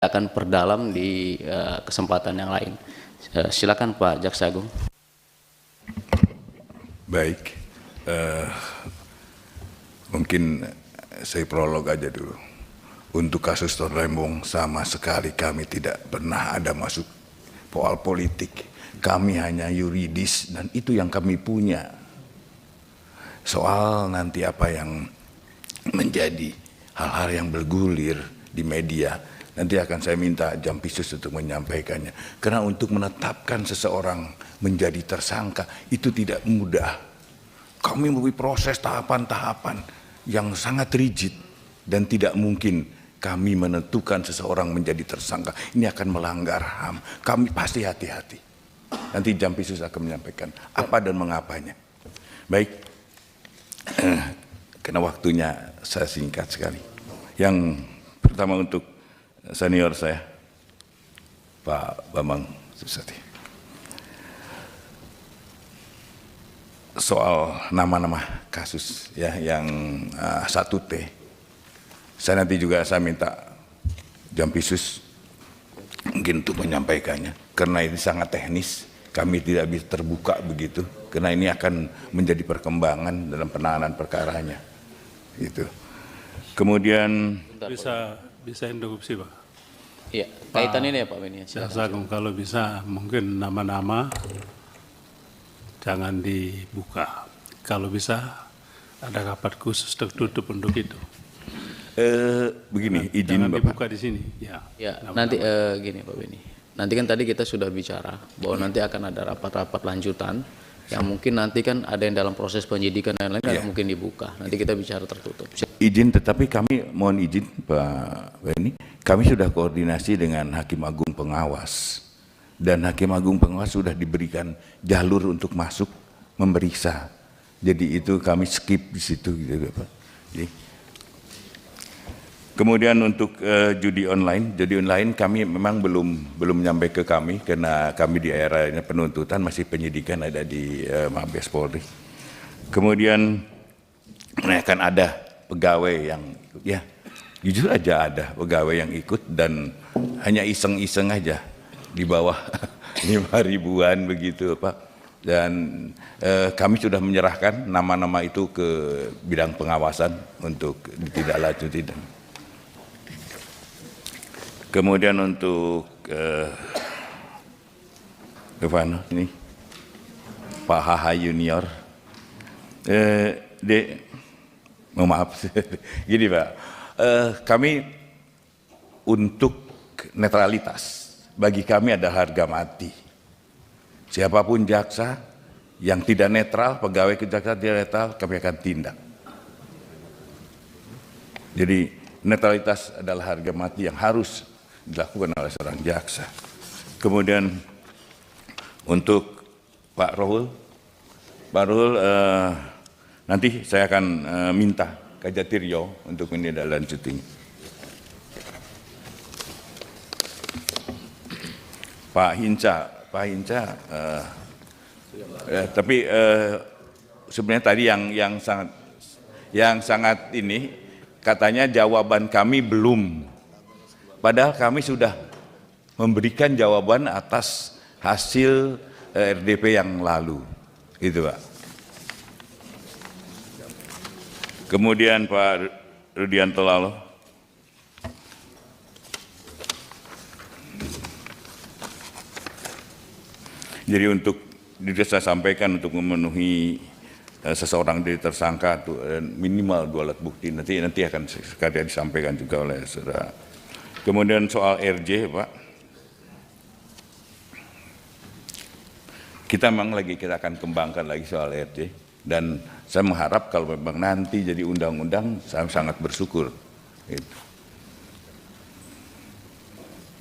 kita akan perdalam di kesempatan yang lain. Silakan Pak Jaksa Agung. Baik, mungkin saya prolog aja dulu. Untuk kasus Ton Rembong sama sekali kami tidak pernah ada masuk soal politik. Kami hanya yuridis dan itu yang kami punya. Soal nanti apa yang menjadi hal-hal yang bergulir di media, nanti akan saya minta Jampisus untuk menyampaikannya. Karena untuk menetapkan seseorang menjadi tersangka itu tidak mudah. Kami melalui proses tahapan-tahapan yang sangat rigid dan tidak mungkin kami menentukan seseorang menjadi tersangka. Ini akan melanggar HAM. Kami pasti hati-hati. Nanti Jampisus akan menyampaikan apa dan mengapanya. Baik, karena waktunya saya singkat sekali. Yang pertama untuk senior saya, Pak Bambang Susatyo. Soal nama-nama kasus ya yang 1T. Saya nanti juga saya minta Jampisus mungkin untuk menyampaikannya karena ini sangat teknis, kami tidak bisa terbuka begitu karena ini akan menjadi perkembangan dalam penanganan perkaranya. Itu. Kemudian bisa interupsi Pak. Iya, kaitan ini ya Pak Beni. Jaksa Agung, kalau bisa mungkin nama-nama jangan dibuka. Kalau bisa ada rapat khusus tertutup untuk itu. Begini, izin jangan Bapak. dibuka di sini. Ya, nanti gini Pak Beni. Nanti kan tadi kita sudah bicara bahwa nanti akan ada rapat-rapat lanjutan yang mungkin nanti kan ada yang dalam proses penyidikan dan lain-lain mungkin dibuka. Nanti kita bicara tertutup. Izin, tetapi kami mohon izin Pak Beni, kami sudah koordinasi dengan Hakim Agung Pengawas dan Hakim Agung Pengawas sudah diberikan jalur untuk masuk memeriksa. Jadi itu kami skip di situ gitu Pak. Jadi, kemudian untuk judi online kami memang belum nyampe ke kami karena kami di era penuntutan masih penyidikan ada di Mabes Polri. Kemudian akan ada pegawai yang ya jujur aja ada pegawai yang ikut dan hanya iseng-iseng aja di bawah 5.000-an begitu Pak. Dan kami sudah menyerahkan nama-nama itu ke bidang pengawasan untuk ditindaklanjuti. Kemudian untuk ini Pak HH Junior, maaf, gini Pak, kami untuk netralitas bagi kami ada harga mati. Siapapun jaksa yang tidak netral, pegawai kejaksaan tidak netral, kami akan tindak. Jadi netralitas adalah harga mati yang harus dilakukan oleh seorang jaksa. Kemudian untuk Pak Rohul, nanti saya akan minta Kajatirio untuk menindaklanjuti. Pak Hinca, tapi sebenarnya tadi yang sangat ini katanya jawaban kami belum. Padahal kami sudah memberikan jawaban atas hasil RDP yang lalu, itu Pak. Kemudian Pak Rudianto Lalo. Jadi untuk saya sampaikan untuk memenuhi seseorang jadi tersangka minimal 2 alat bukti nanti akan sekali disampaikan juga oleh saudara. Kemudian soal RJ Pak, kita akan kembangkan lagi soal RJ dan saya mengharap kalau memang nanti jadi undang-undang saya sangat bersyukur. Gitu.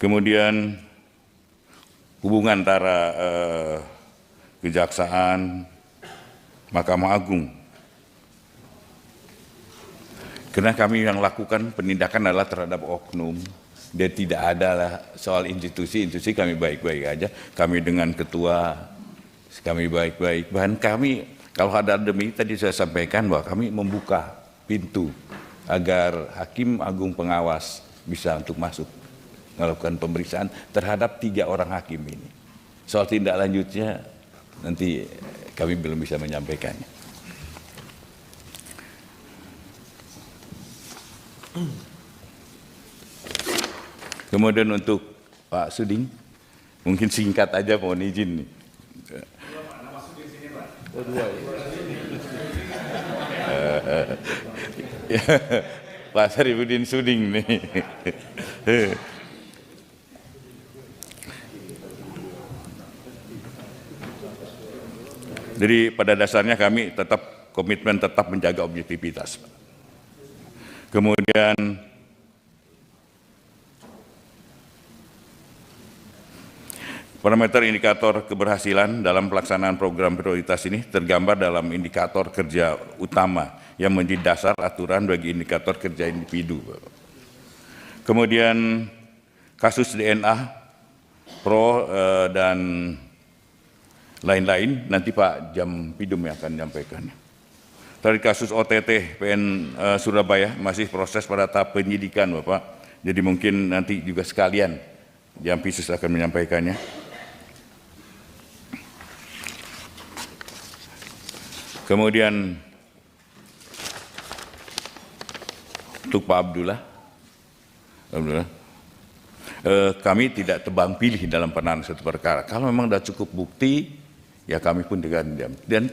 Kemudian hubungan antara kejaksaan, Mahkamah Agung. Karena kami yang lakukan penindakan adalah terhadap oknum. Dia tidak ada lah soal institusi kami baik-baik aja. Kami dengan ketua, kami baik-baik. Bahkan kami kalau ada demi tadi saya sampaikan bahwa kami membuka pintu agar Hakim Agung Pengawas bisa untuk masuk. melakukan pemeriksaan terhadap 3 orang hakim ini. Soal tindak lanjutnya nanti kami belum bisa menyampaikannya. Kemudian untuk Pak Suding, mungkin singkat aja mohon izin nih. Pak Sarifudin Suding nih. Jadi pada dasarnya kami tetap komitmen tetap menjaga objektivitas. Kemudian parameter indikator keberhasilan dalam pelaksanaan program prioritas ini tergambar dalam indikator kerja utama yang menjadi dasar aturan bagi indikator kerja individu. Kemudian kasus DNA, Pro dan lain-lain nanti Pak Jampidum yang akan menyampaikan. Dari kasus OTT PN Surabaya masih proses pada tahap penyidikan Bapak. Jadi mungkin nanti juga sekalian Jampisus akan menyampaikannya. Kemudian untuk Pak Abdullah, kami tidak tebang pilih dalam penanganan suatu perkara. Kalau memang sudah cukup bukti, ya kami pun dengan diam. Dan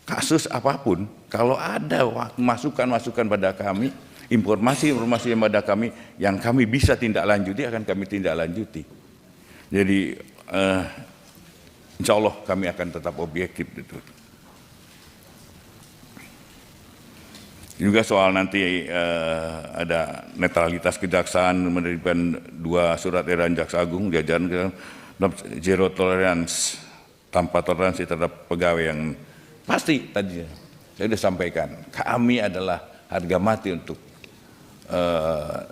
kasus apapun, kalau ada masukan-masukan pada kami, informasi-informasi yang pada kami, yang kami bisa tindak lanjuti, akan kami tindak lanjuti. Jadi, insya Allah kami akan tetap objektif. Juga soal nanti ada netralitas kejaksaan menerbitkan 2 surat edaran Jaksa Agung jajaran zero tolerance, tanpa toleransi terhadap pegawai yang pasti tadi saya sudah sampaikan. Kami adalah harga mati untuk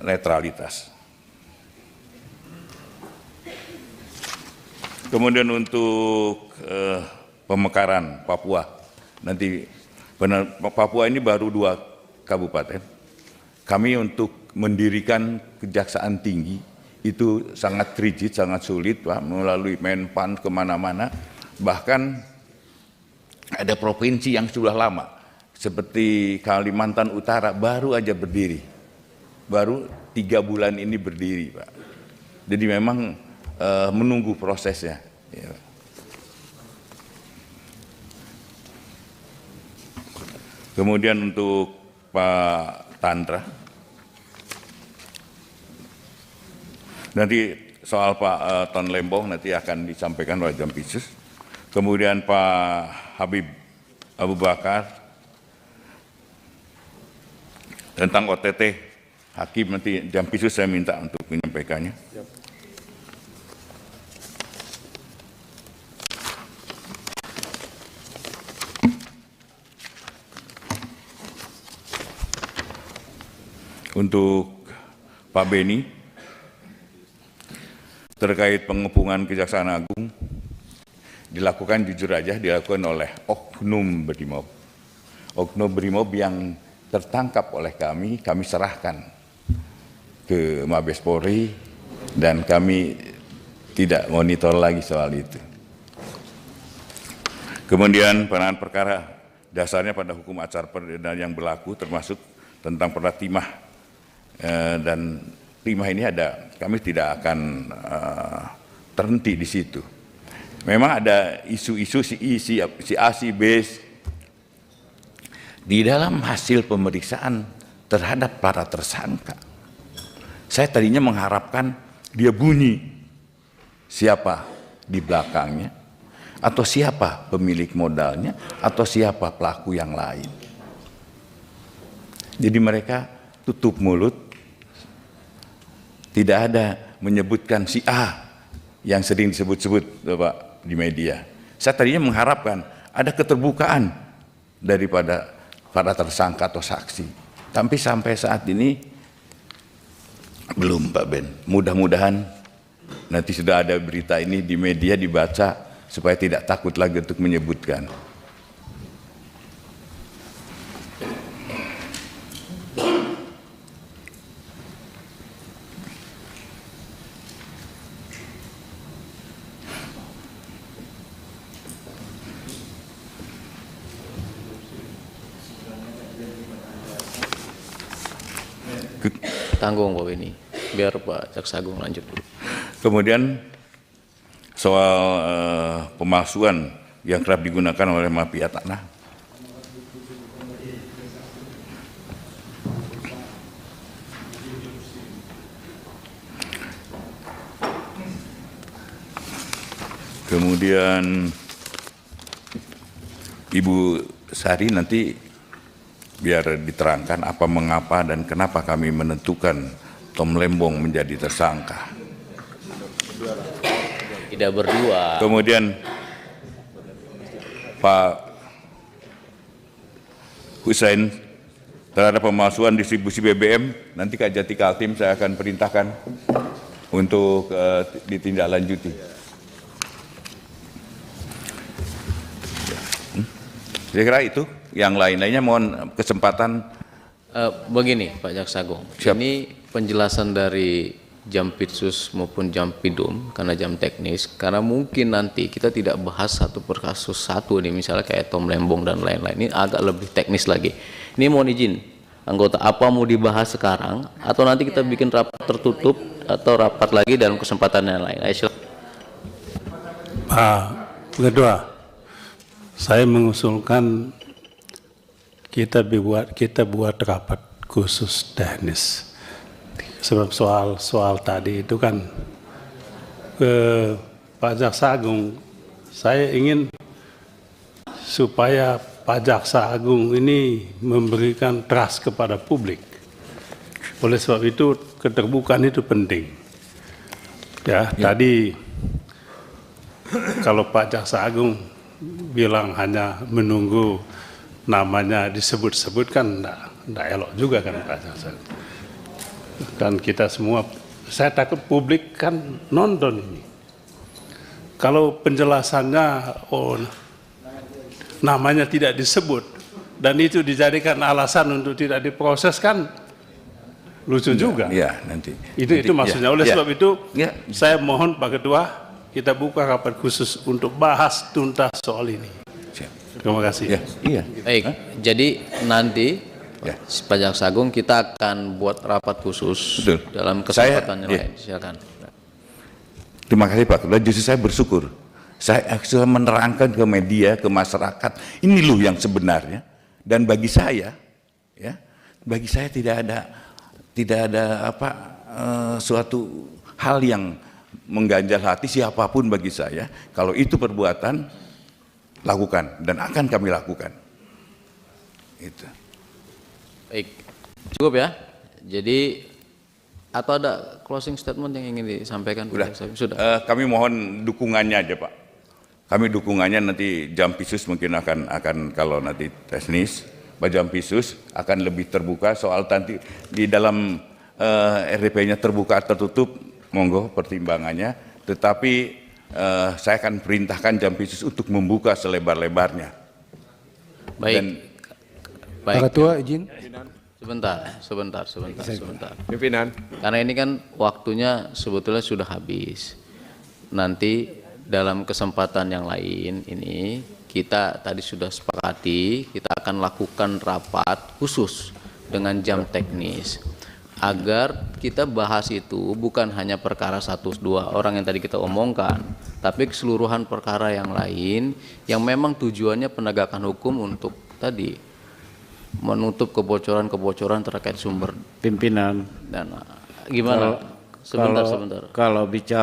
netralitas. Kemudian untuk pemekaran Papua, nanti Papua ini baru 2 kabupaten. Kami untuk mendirikan kejaksaan tinggi itu sangat rigid, sangat sulit Pak, melalui Menpan kemana-mana. Bahkan ada provinsi yang sudah lama, seperti Kalimantan Utara baru aja berdiri. Baru 3 bulan ini berdiri Pak. Jadi memang menunggu prosesnya. Ya. Kemudian untuk Pak Tandra, nanti soal Pak Ton Lembong nanti akan disampaikan oleh Jampisus. Kemudian Pak Habib Abu Bakar tentang OTT Hakim, nanti Jampisus saya minta untuk menyampaikannya. Untuk Pak Beni, terkait pengepungan Kejaksaan Agung, dilakukan jujur aja, dilakukan oleh Oknum Brimob. Oknum Brimob yang tertangkap oleh kami serahkan ke Mabes Polri, dan kami tidak monitor lagi soal itu. Kemudian penanganan perkara dasarnya pada hukum acara pidana yang berlaku, termasuk tentang perkara timah. Dan timah ini ada, kami tidak akan terhenti di situ. Memang ada isu-isu si A, si B. Di dalam hasil pemeriksaan terhadap para tersangka, saya tadinya mengharapkan dia bunyi siapa di belakangnya, atau siapa pemilik modalnya, atau siapa pelaku yang lain. Jadi mereka tutup mulut, tidak ada menyebutkan si A yang sering disebut-sebut Bapak di media. Saya tadinya mengharapkan ada keterbukaan daripada para tersangka atau saksi. Tapi sampai saat ini belum Pak Ben. Mudah-mudahan nanti sudah ada berita ini di media dibaca supaya tidak takut lagi untuk menyebutkan. tanggung Pak Beni. Biar Pak Jaksa Agung lanjut dulu. Kemudian soal pemalsuan yang kerap digunakan oleh mafia tanah. Kemudian Ibu Sari nanti biar diterangkan apa mengapa dan kenapa kami menentukan Tom Lembong menjadi tersangka. Tidak berdua. Kemudian Pak Hussein terhadap pemalsuan distribusi BBM, nanti Kak Jati Kaltim saya akan perintahkan untuk ditindaklanjuti. Saya kira itu, yang lain-lainnya mohon kesempatan. Begini Pak Jaksa Agung, Siap. ini penjelasan dari Jampitsus maupun Jampidum karena jam teknis, karena mungkin nanti kita tidak bahas satu per kasus satu nih, misalnya kayak Tom Lembong dan lain-lain, ini agak lebih teknis lagi. Ini mohon izin, anggota apa mau dibahas sekarang, atau nanti kita bikin rapat tertutup atau rapat lagi dalam kesempatan yang lain. Ayo silakan. Pak Kedua, saya mengusulkan kita buat rapat khusus teknis. Sebab soal tadi itu kan Pak Jaksa Agung, saya ingin supaya Pak Jaksa Agung ini memberikan trust kepada publik. Oleh sebab itu keterbukaan itu penting. Ya. Tadi kalau Pak Jaksa Agung bilang hanya menunggu namanya disebut-sebut kan enggak elok juga kan Pak Jaksa. Dan kita semua, saya takut publik kan nonton ini. Kalau penjelasannya namanya tidak disebut dan itu dijadikan alasan untuk tidak diproses kan lucu juga. Ya, nanti. Itu maksudnya. Oleh sebab itu ya, saya mohon Pak Ketua kita buka rapat khusus untuk bahas tuntas soal ini. Siap. Terima kasih. Ya, iya. Baik, jadi nanti Ya. Pak Jaksa Agung kita akan buat rapat khusus. Betul. Dalam kesempatan yang Iya. lain. Silakan. Terima kasih Pak Ketua. Justru saya bersyukur. Saya menerangkan ke media, ke masyarakat, ini loh yang sebenarnya. Dan bagi saya, ya, bagi saya tidak ada suatu hal yang mengganjal hati siapapun bagi saya. Kalau itu perbuatan, lakukan dan akan kami lakukan. Itu. Baik, cukup ya. Jadi atau ada closing statement yang ingin disampaikan? Sudah. Sudah. Kami mohon dukungannya aja Pak. Kami dukungannya nanti Jampitsus mungkin akan kalau nanti teknis, Pak Jampitsus akan lebih terbuka soal nanti di dalam RDP-nya terbuka tertutup, monggo pertimbangannya. Tetapi saya akan perintahkan Jampitsus untuk membuka selebar-lebarnya. Baik. Dan, baik. Pak Ketua izin. Sebentar. Pimpinan. Karena ini kan waktunya sebetulnya sudah habis. Nanti dalam kesempatan yang lain ini kita tadi sudah sepakati kita akan lakukan rapat khusus dengan jam teknis agar kita bahas itu bukan hanya perkara 1-2 orang yang tadi kita omongkan, tapi keseluruhan perkara yang lain yang memang tujuannya penegakan hukum untuk tadi menutup kebocoran-kebocoran terkait sumber Pimpinan, dana. Gimana? Sebentar. kalau bicara